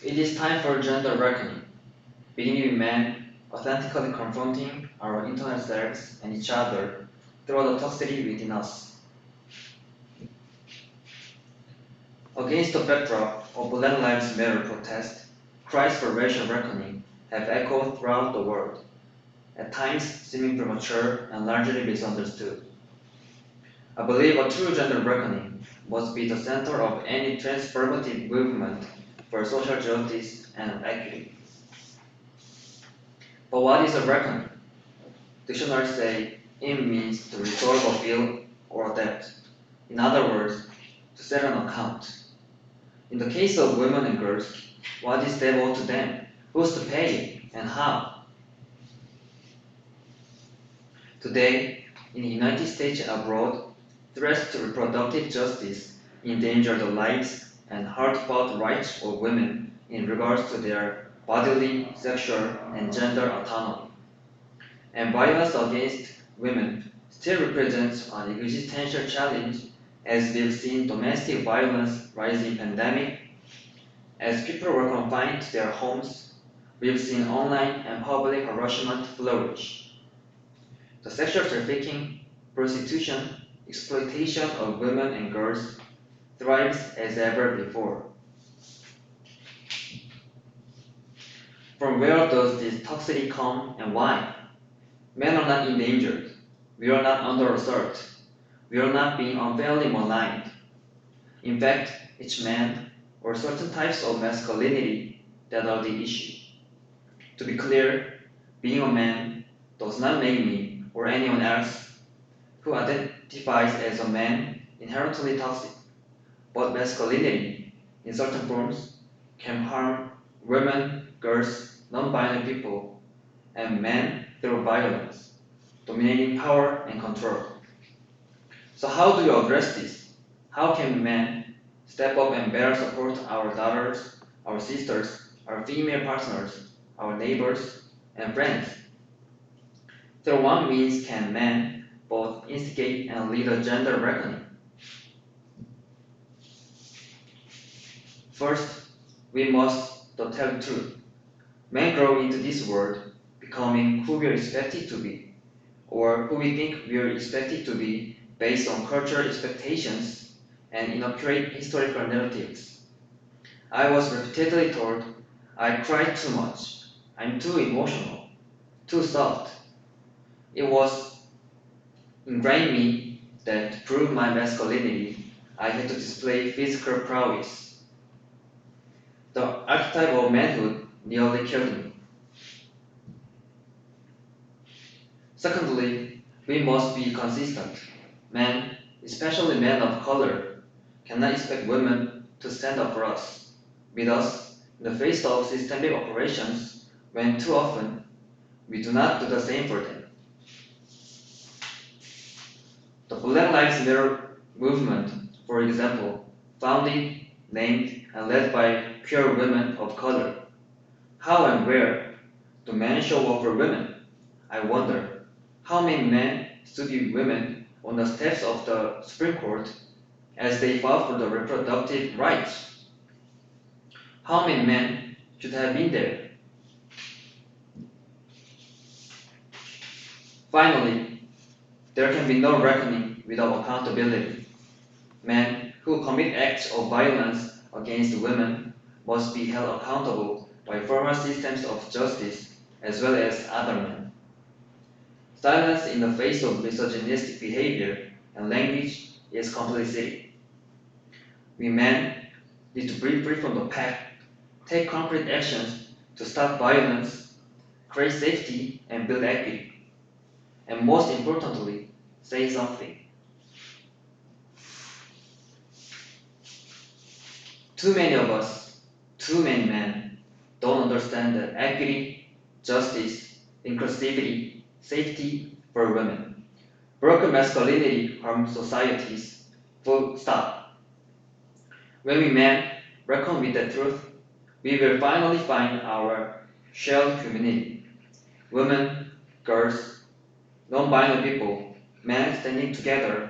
It is time for gender reckoning, beginning with men authentically confronting our internal selves and each other through the toxicity within us. Against the backdrop of Black Lives Matter protests, cries for racial reckoning have echoed throughout the world, at times seeming premature and largely misunderstood. I believe a true gender reckoning must be the center of any transformative movement for social justice and equity. But what is a reckoning? Dictionaries say it means to resolve a bill or a debt. In other words, to settle an account. In the case of women and girls, what is debt owed to them? Who's to pay and how? Today, in the United States and abroad, threats to reproductive justice endanger the lives and hard-fought rights of women in regards to their bodily, sexual, and gender autonomy. And violence against women still represents an existential challenge as we've seen domestic violence rise in pandemic. As people were confined to their homes, we've seen online and public harassment flourish. The sexual trafficking, prostitution, exploitation of women and girls thrives as ever before. From where does this toxicity come and why? Men are not endangered. We are not under assault. We are not being unfairly maligned. In fact, it's men or certain types of masculinity that are the issue. To be clear, being a man does not make me or anyone else who identifies as a man inherently toxic, but masculinity, in certain forms, can harm women, girls, non-binary people, and men through violence, dominating power and control. So how do you address this? How can men step up and better support our daughters, our sisters, our female partners, our neighbors, and friends? Through what means can men both instigate and lead a gender reckoning? First, we must tell the truth. Men grow into this world becoming who we are expected to be, or who we think we are expected to be based on cultural expectations and inaccurate historical narratives. I was repeatedly told I cried too much, I'm too emotional, too soft. It was ingrained in me that to prove my masculinity, I had to display physical prowess. The archetype of manhood nearly killed me. Secondly, we must be consistent. Men, especially men of color, cannot expect women to stand up for us, with us, in the face of systemic operations when too often we do not do the same for them. The Black Lives Matter movement, for example, founded, named, and led by queer women of color. How and where do men show up for women? I wonder. How many men stood with women on the steps of the Supreme Court as they fought for the reproductive rights? How many men should have been there? Finally, there can be no reckoning without accountability. Men who commit acts of violence against women must be held accountable by formal systems of justice as well as other men. Silence in the face of misogynistic behavior and language is complicity. We men need to break free from the pack, take concrete actions to stop violence, create safety, and build equity. And most importantly, say something. Too many of us, too many men, don't understand that equity, justice, inclusivity, safety for women. Broken masculinity harms societies. Full stop. When we men reckon with the truth, we will finally find our shared humanity. Women, girls, non-binary people, men standing together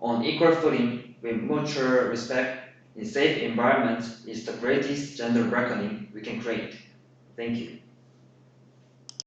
on equal footing with mutual respect in safe environments is the greatest gender reckoning we can create. Thank you.